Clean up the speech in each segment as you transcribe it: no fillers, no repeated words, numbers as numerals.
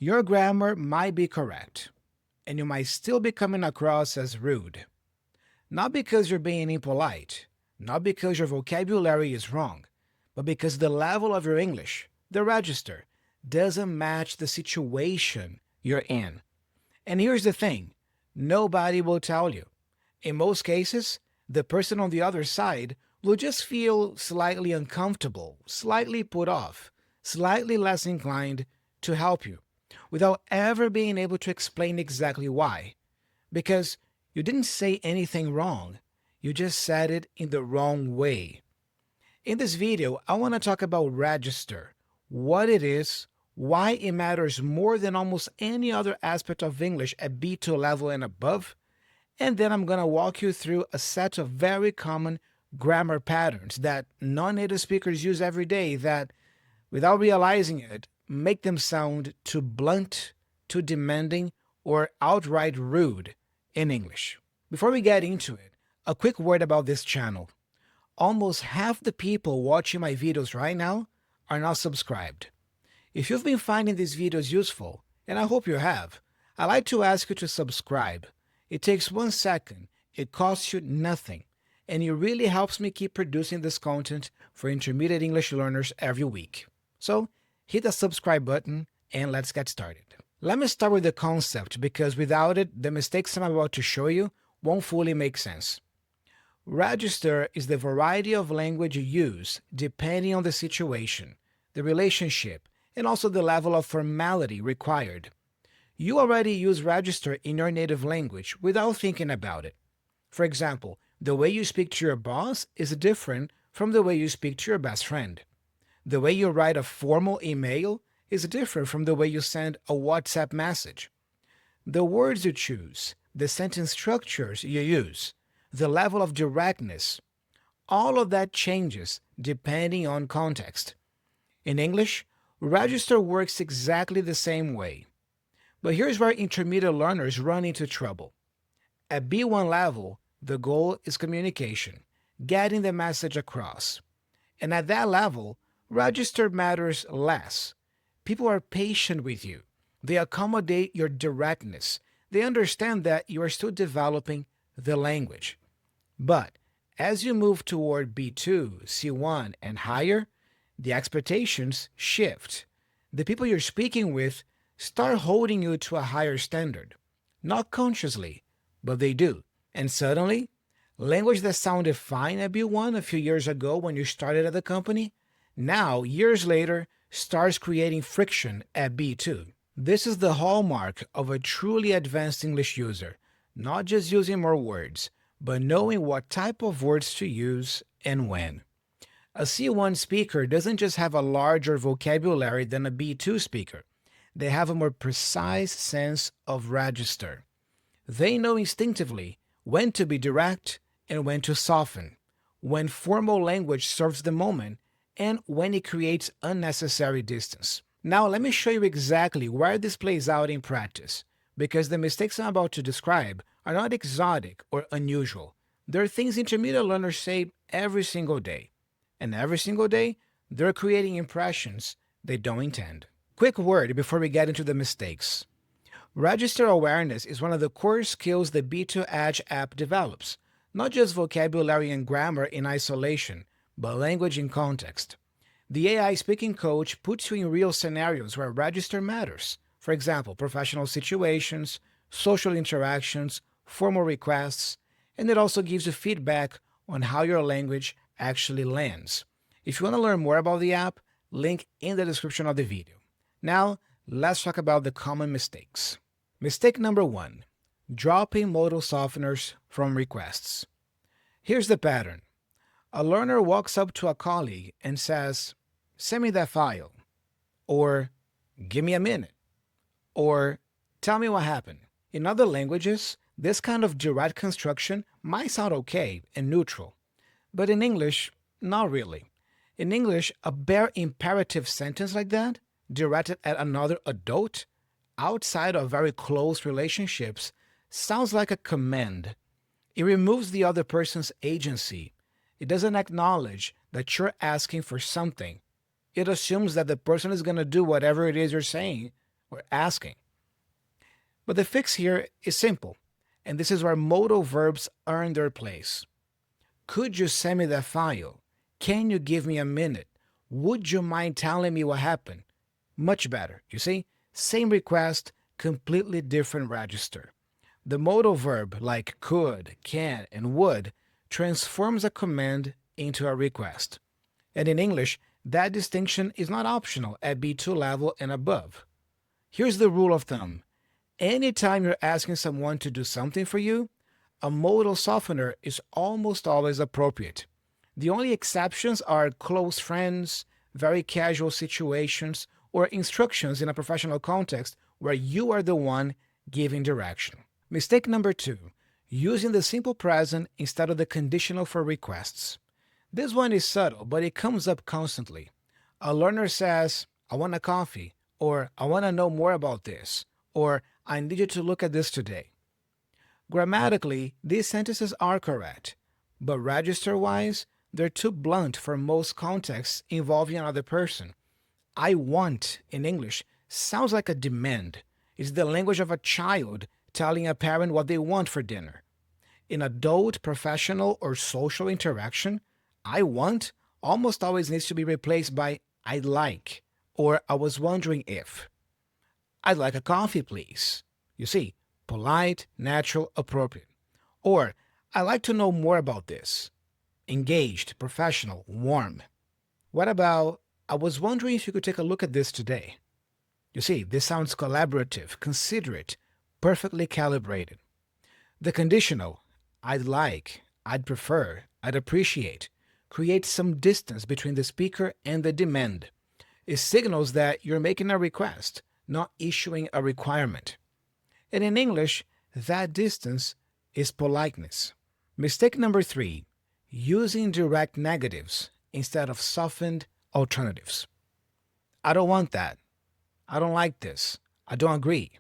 Your grammar might be correct, and you might still be coming across as rude. Not because you're being impolite, not because your vocabulary is wrong, but because the level of your English, the register, doesn't match the situation you're in. And here's the thing, nobody will tell you. In most cases, the person on the other side will just feel slightly uncomfortable, slightly put off, slightly less inclined to help you, without ever being able to explain exactly why. Because you didn't say anything wrong, you just said it in the wrong way. In this video, I want to talk about register, what it is, why it matters more than almost any other aspect of English at B2 level and above, and then I'm going to walk you through a set of very common grammar patterns that non-native speakers use every day that, without realizing it, make them sound too blunt, too demanding, or outright rude in English. Before we get into it, a quick word about this channel. Almost half the people watching my videos right now are not subscribed. If you've been finding these videos useful, and I hope you have, I'd like to ask you to subscribe. It takes 1 second, it costs you nothing, and it really helps me keep producing this content for intermediate English learners every week. So, hit the subscribe button and let's get started. Let me start with the concept because without it, the mistakes I'm about to show you won't fully make sense. Register is the variety of language you use depending on the situation, the relationship, and also the level of formality required. You already use register in your native language without thinking about it. For example, the way you speak to your boss is different from the way you speak to your best friend. The way you write a formal email is different from the way you send a WhatsApp message. The words you choose, the sentence structures you use, the level of directness, all of that changes depending on context. In English, register works exactly the same way. But here's where intermediate learners run into trouble. At B1 level, the goal is communication, getting the message across. And at that level, register matters less. People are patient with you. They accommodate your directness. They understand that you are still developing the language. But as you move toward B2, C1, and higher, the expectations shift. The people you're speaking with start holding you to a higher standard. Not consciously, but they do. And suddenly, language that sounded fine at B1 a few years ago when you started at the company, now, years later, starts creating friction at B2. This is the hallmark of a truly advanced English user, not just using more words, but knowing what type of words to use and when. A C1 speaker doesn't just have a larger vocabulary than a B2 speaker. They have a more precise sense of register. They know instinctively when to be direct and when to soften, when formal language serves the moment, and when it creates unnecessary distance. Now let me show you exactly where this plays out in practice, because the mistakes I'm about to describe are not exotic or unusual. They're things intermediate learners say every single day. And every single day, they're creating impressions they don't intend. Quick word before we get into the mistakes. Register awareness is one of the core skills the B2 Edge app develops, not just vocabulary and grammar in isolation, but language in context. The AI speaking coach puts you in real scenarios where register matters. For example, professional situations, social interactions, formal requests, and it also gives you feedback on how your language actually lands. If you want to learn more about the app, link in the description of the video. Now, let's talk about the common mistakes. Mistake number 1, dropping modal softeners from requests. Here's the pattern. A learner walks up to a colleague and says, "Send me that file," or "Give me a minute," or "Tell me what happened." In other languages, this kind of direct construction might sound okay and neutral, but in English, not really. In English, a bare imperative sentence like that, directed at another adult, outside of very close relationships, sounds like a command. It removes the other person's agency. It doesn't acknowledge that you're asking for something. It assumes that the person is going to do whatever it is you're saying or asking. But the fix here is simple, and this is where modal verbs earn their place. Could you send me that file? Can you give me a minute? Would you mind telling me what happened? Much better, you see? Same request, completely different register. The modal verb, like could, can, and would, transforms a command into a request. And in English, that distinction is not optional at B2 level and above. Here's the rule of thumb. Anytime you're asking someone to do something for you, a modal softener is almost always appropriate. The only exceptions are close friends, very casual situations, or instructions in a professional context where you are the one giving direction. Mistake number 2, using the simple present instead of the conditional for requests. This one is subtle, but it comes up constantly. A learner says, I want a coffee, or I want to know more about this, or I need you to look at this today. Grammatically, these sentences are correct, but register-wise, they're too blunt for most contexts involving another person. I want, in English, sounds like a demand. It's the language of a child telling a parent what they want for dinner. In adult, professional, or social interaction, I want almost always needs to be replaced by I'd like, or I was wondering if. I'd like a coffee, please. You see, polite, natural, appropriate. Or, I'd like to know more about this. Engaged, professional, warm. What about, I was wondering if you could take a look at this today. You see, this sounds collaborative, considerate, perfectly calibrated. The conditional, I'd like, I'd prefer, I'd appreciate, creates some distance between the speaker and the demand. It signals that you're making a request, not issuing a requirement. And in English, that distance is politeness. Mistake number 3, using direct negatives instead of softened alternatives. I don't want that. I don't like this. I don't agree.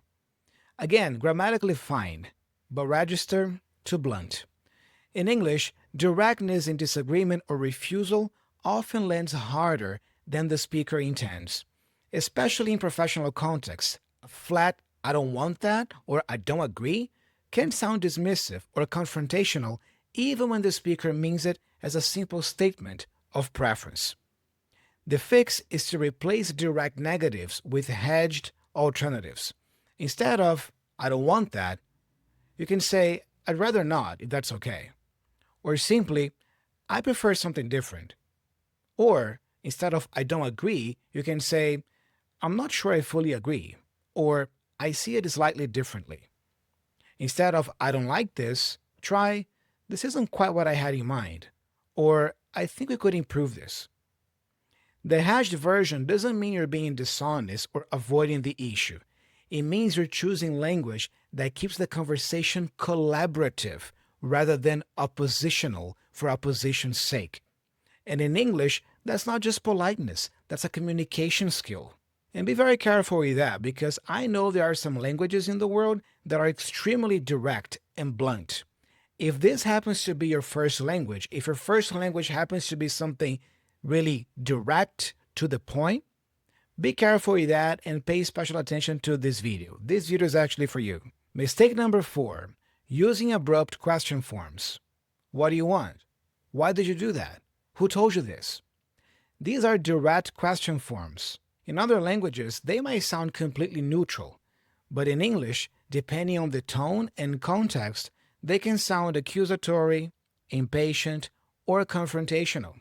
Again, grammatically fine, but register too blunt. In English, directness in disagreement or refusal often lands harder than the speaker intends, especially in professional contexts. A flat, I don't want that, or I don't agree, can sound dismissive or confrontational even when the speaker means it as a simple statement of preference. The fix is to replace direct negatives with hedged alternatives. Instead of, I don't want that, you can say, I'd rather not, if that's okay. Or simply, I prefer something different. Or, instead of, I don't agree, you can say, I'm not sure I fully agree. Or, I see it slightly differently. Instead of, I don't like this, try, this isn't quite what I had in mind. Or, I think we could improve this. The hedged version doesn't mean you're being dishonest or avoiding the issue. It means you're choosing language that keeps the conversation collaborative rather than oppositional for opposition's sake. And in English, that's not just politeness, that's a communication skill. And be very careful with that, because I know there are some languages in the world that are extremely direct and blunt. If this happens to be your first language, if your first language happens to be something really direct to the point, be careful with that and pay special attention to this video. This video is actually for you. Mistake number 4, using abrupt question forms. What do you want? Why did you do that? Who told you this? These are direct question forms. In other languages, they might sound completely neutral, but in English, depending on the tone and context, they can sound accusatory, impatient, or confrontational.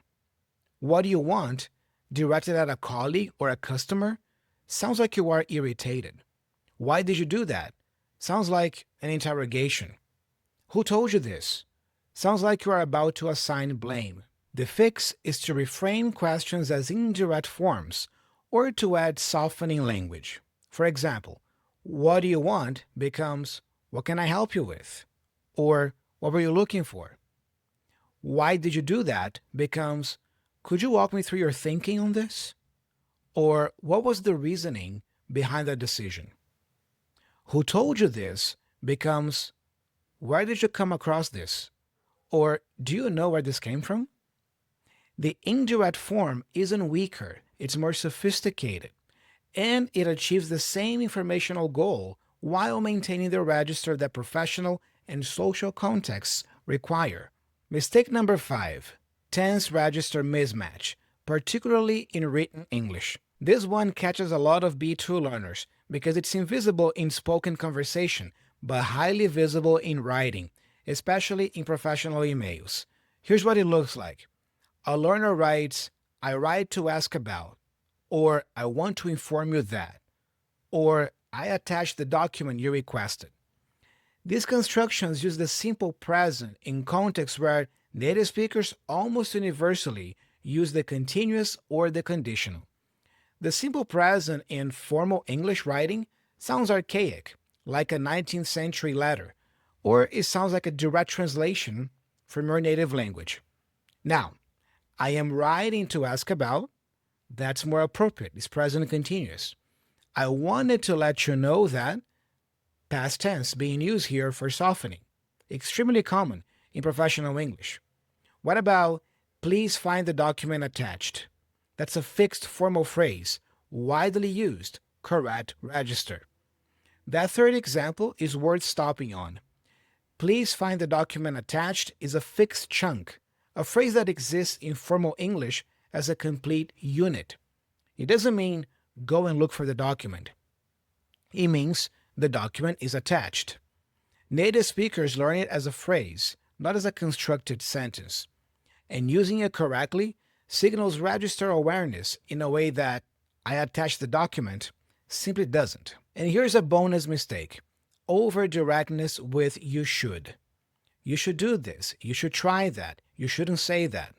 What do you want, directed at a colleague or a customer, sounds like you are irritated. Why did you do that? Sounds like an interrogation. Who told you this? Sounds like you are about to assign blame. The fix is to reframe questions as indirect forms or to add softening language. For example, what do you want becomes, what can I help you with? Or, what were you looking for? Why did you do that becomes, could you walk me through your thinking on this? Or, what was the reasoning behind that decision? Who told you this becomes, where did you come across this? Or, do you know where this came from? The indirect form isn't weaker, it's more sophisticated. and it achieves the same informational goal while maintaining the register that professional and social contexts require. Mistake number 5, tense register mismatch, particularly in written English. This one catches a lot of B2 learners because it's invisible in spoken conversation, but highly visible in writing, especially in professional emails. Here's what it looks like. A learner writes, "I write to ask about," or "I want to inform you that," or "I attached the document you requested." These constructions use the simple present in contexts where native speakers almost universally use the continuous or the conditional. The simple present in formal English writing sounds archaic, like a 19th century letter, or it sounds like a direct translation from your native language. Now, "I am writing to ask about," that's more appropriate, it's present continuous. "I wanted to let you know that," past tense being used here for softening, extremely common in professional English. What about "please find the document attached"? That's a fixed formal phrase, widely used, correct register. That third example is worth stopping on. "Please find the document attached" is a fixed chunk, a phrase that exists in formal English as a complete unit. It doesn't mean "go and look for the document." It means the document is attached. Native speakers learn it as a phrase, not as a constructed sentence. And using it correctly signals register awareness in a way that "I attached the document" simply doesn't. And here's a bonus mistake: over directness with "you should." You should do this, you should try that, you shouldn't say that.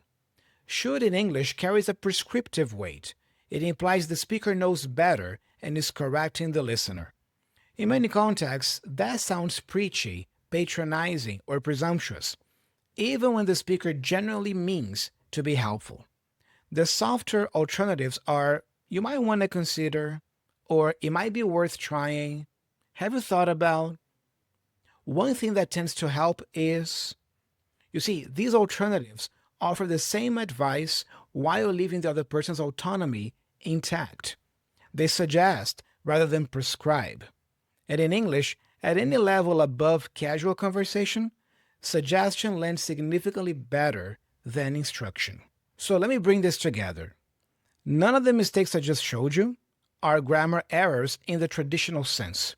Should in English carries a prescriptive weight. It implies the speaker knows better and is correcting the listener. In many contexts, that sounds preachy, patronizing, or presumptuous, even when the speaker genuinely means to be helpful. The softer alternatives are "you might want to consider," or "it might be worth trying," "have you thought about?" One thing that tends to help is, you see, these alternatives offer the same advice while leaving the other person's autonomy intact. They suggest rather than prescribe. And in English, at any level above casual conversation, suggestion lands significantly better than instruction. So let me bring this together. None of the mistakes I just showed you are grammar errors in the traditional sense.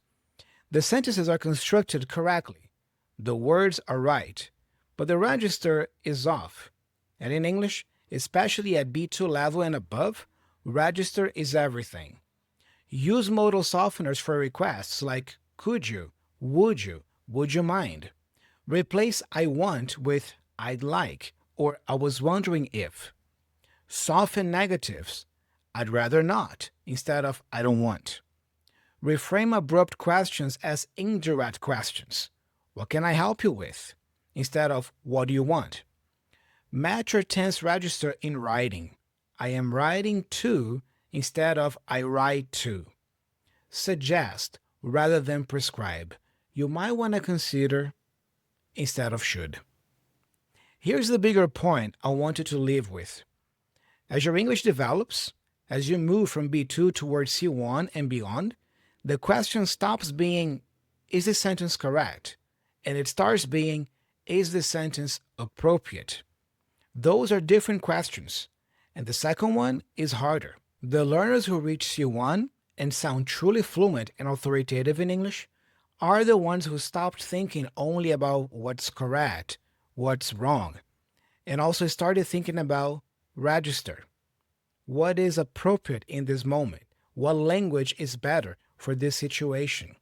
The sentences are constructed correctly. The words are right, but the register is off. And in English, especially at B2 level and above, register is everything. Use modal softeners for requests like "could you," "would you mind?" Replace "I want" with "I'd like" or "I was wondering if." Soften negatives, "I'd rather not" instead of "I don't want." Reframe abrupt questions as indirect questions. "What can I help you with?" instead of "what do you want?" Match your tense register in writing. "I am writing to" instead of "I write to." Suggest rather than prescribe. "You might want to consider" instead of "should." Here's the bigger point I want you to leave with. As your English develops, as you move from B2 towards C1 and beyond, the question stops being, "is this sentence correct?" and it starts being, "is this sentence appropriate?" Those are different questions, and the second one is harder. The learners who reach C1 and sound truly fluent and authoritative in English are the ones who stopped thinking only about what's correct, what's wrong, and also started thinking about register. What is appropriate in this moment? What language is better for this situation?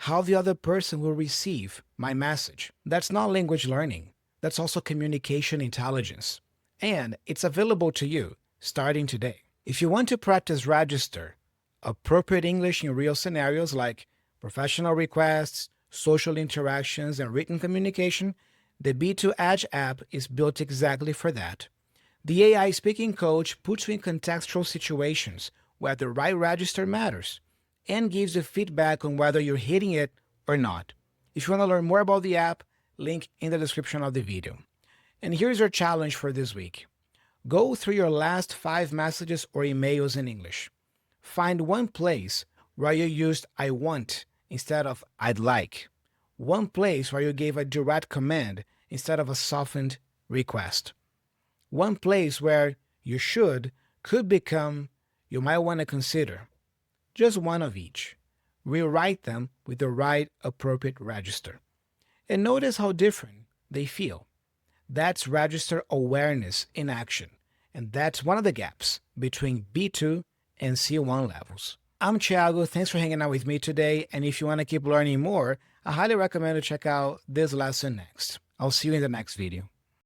How the other person will receive my message. That's not language learning. That's also communication intelligence. And it's available to you starting today. If you want to practice register, appropriate English in real scenarios like professional requests, social interactions, and written communication, the B2 Edge app is built exactly for that. The AI speaking coach puts you in contextual situations where the right register matters and gives you feedback on whether you're hitting it or not. If you want to learn more about the app, link in the description of the video. And here's your challenge for this week. Go through your last 5 messages or emails in English. Find one place where you used I want instead of I'd like. One place where you gave a direct command instead of a softened request. One place where you should could become you might want to consider. Just one of each. Rewrite them with the right appropriate register. And notice how different they feel. That's register awareness in action. And that's one of the gaps between B2 and C1 levels. I'm Thiago. Thanks for hanging out with me today. And if you want to keep learning more, I highly recommend to check out this lesson next. I'll see you in the next video.